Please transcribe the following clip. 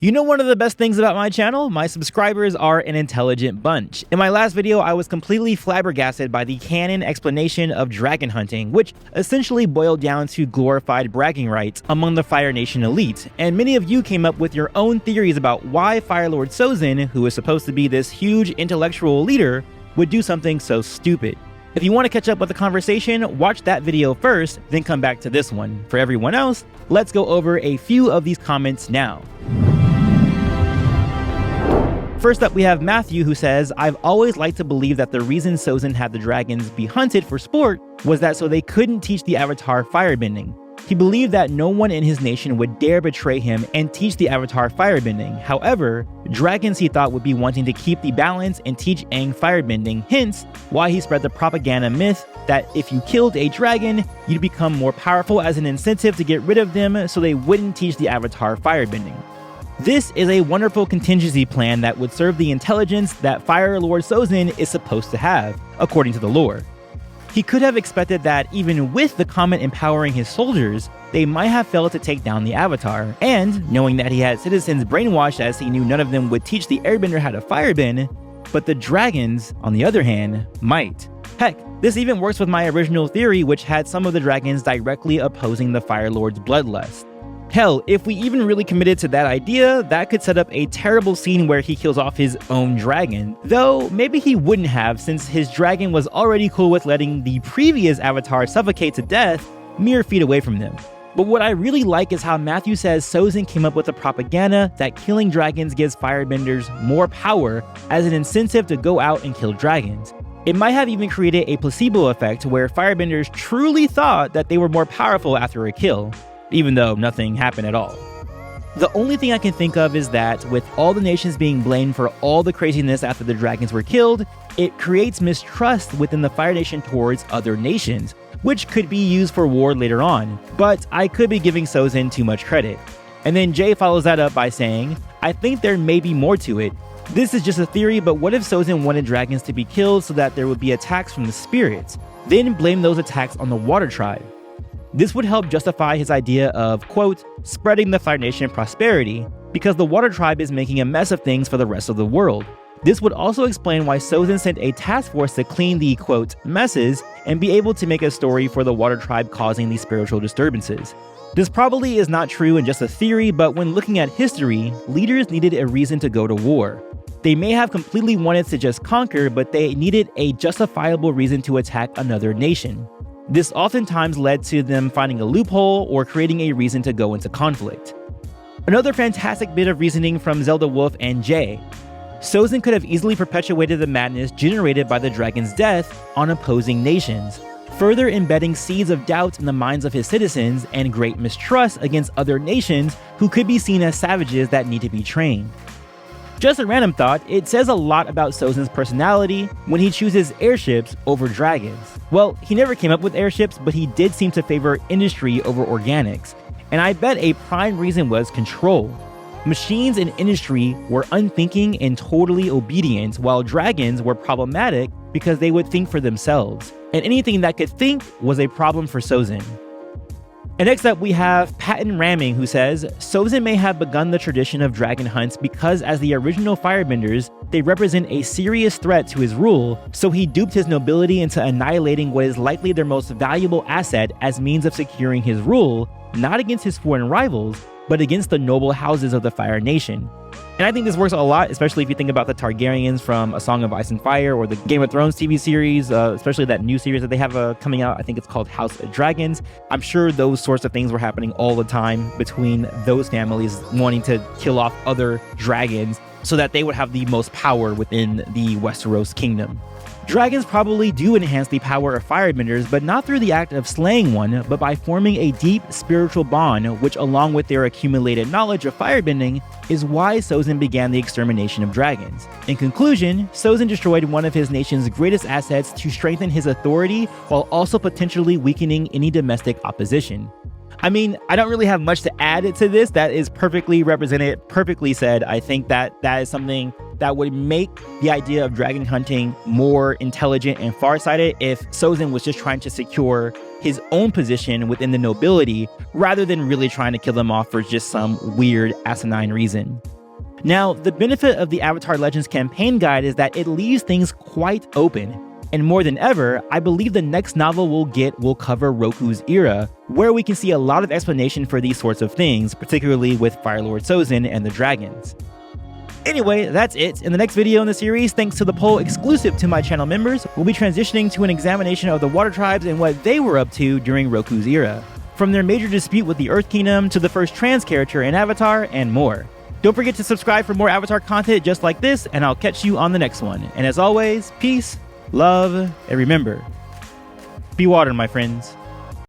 You know one of the best things about my channel? My subscribers are an intelligent bunch. In my last video, I was completely flabbergasted by the canon explanation of dragon hunting, which essentially boiled down to glorified bragging rights among the Fire Nation elite, and many of you came up with your own theories about why Fire Lord Sozin, who is supposed to be this huge intellectual leader, would do something so stupid. If you want to catch up with the conversation, watch that video first, then come back to this one. For everyone else, let's go over a few of these comments now. First up, we have Matthew, who says, "I've always liked to believe that the reason Sozin had the dragons be hunted for sport was that so they couldn't teach the Avatar firebending. He believed that no one in his nation would dare betray him and teach the Avatar firebending. However, dragons he thought would be wanting to keep the balance and teach Aang firebending, hence why he spread the propaganda myth that if you killed a dragon, you'd become more powerful as an incentive to get rid of them so they wouldn't teach the Avatar firebending. This is a wonderful contingency plan that would serve the intelligence that Fire Lord Sozin is supposed to have, according to the lore. He could have expected that even with the comet empowering his soldiers, they might have failed to take down the Avatar, and knowing that he had citizens brainwashed as he knew none of them would teach the airbender how to firebend, but the dragons, on the other hand, might. Heck, this even works with my original theory, which had some of the dragons directly opposing the Fire Lord's bloodlust. Hell, if we even really committed to that idea, that could set up a terrible scene where he kills off his own dragon. Though, maybe he wouldn't have, since his dragon was already cool with letting the previous Avatar suffocate to death mere feet away from them. But what I really like is how Matthew says Sozin came up with the propaganda that killing dragons gives firebenders more power as an incentive to go out and kill dragons. It might have even created a placebo effect where firebenders truly thought that they were more powerful after a kill, even though nothing happened at all. The only thing I can think of is that with all the nations being blamed for all the craziness after the dragons were killed, it creates mistrust within the Fire Nation towards other nations, which could be used for war later on, but I could be giving Sozin too much credit. And then Jay follows that up by saying, "I think there may be more to it. This is just a theory, but what if Sozin wanted dragons to be killed so that there would be attacks from the spirits, then blame those attacks on the Water Tribe? This would help justify his idea of, quote, spreading the Fire Nation prosperity, because the Water Tribe is making a mess of things for the rest of the world. This would also explain why Sozin sent a task force to clean the, quote, messes and be able to make a story for the Water Tribe causing these spiritual disturbances. This probably is not true and just a theory, but when looking at history, leaders needed a reason to go to war. They may have completely wanted to just conquer, but they needed a justifiable reason to attack another nation. This oftentimes led to them finding a loophole or creating a reason to go into conflict." Another fantastic bit of reasoning from Zelda Wolf and Jay. Sozin could have easily perpetuated the madness generated by the dragon's death on opposing nations, further embedding seeds of doubt in the minds of his citizens and great mistrust against other nations who could be seen as savages that need to be trained. Just a random thought, it says a lot about Sozin's personality when he chooses airships over dragons. Well, he never came up with airships, but he did seem to favor industry over organics. And I bet a prime reason was control. Machines in industry were unthinking and totally obedient, while dragons were problematic because they would think for themselves. And anything that could think was a problem for Sozin. And next up, we have Patent Ramming, who says, Sozin may have begun the tradition of dragon hunts because as the original firebenders, they represent a serious threat to his rule, so he duped his nobility into annihilating what is likely their most valuable asset as means of securing his rule, not against his foreign rivals, but against the noble houses of the Fire Nation. And I think this works a lot, especially if you think about the Targaryens from A Song of Ice and Fire or the Game of Thrones TV series, especially that new series that they have coming out. I think it's called House of Dragons. I'm sure those sorts of things were happening all the time between those families wanting to kill off other dragons so that they would have the most power within the Westeros kingdom. Dragons probably do enhance the power of firebenders, but not through the act of slaying one, but by forming a deep spiritual bond, which along with their accumulated knowledge of firebending, is why Sozin began the extermination of dragons. In conclusion, Sozin destroyed one of his nation's greatest assets to strengthen his authority while also potentially weakening any domestic opposition. I mean, I don't really have much to add to this. That is perfectly represented, perfectly said. I think that is something that would make the idea of dragon hunting more intelligent and farsighted if Sozin was just trying to secure his own position within the nobility rather than really trying to kill them off for just some weird asinine reason. Now, the benefit of the Avatar Legends campaign guide is that it leaves things quite open. And more than ever, I believe the next novel will cover Roku's era, where we can see a lot of explanation for these sorts of things, particularly with Fire Lord Sozin and the dragons. Anyway, that's it. In the next video in the series, thanks to the poll exclusive to my channel members, we'll be transitioning to an examination of the Water Tribes and what they were up to during Roku's era. From their major dispute with the Earth Kingdom to the first trans character in Avatar, and more. Don't forget to subscribe for more Avatar content just like this, and I'll catch you on the next one. And as always, peace, love, and remember, be water, my friends.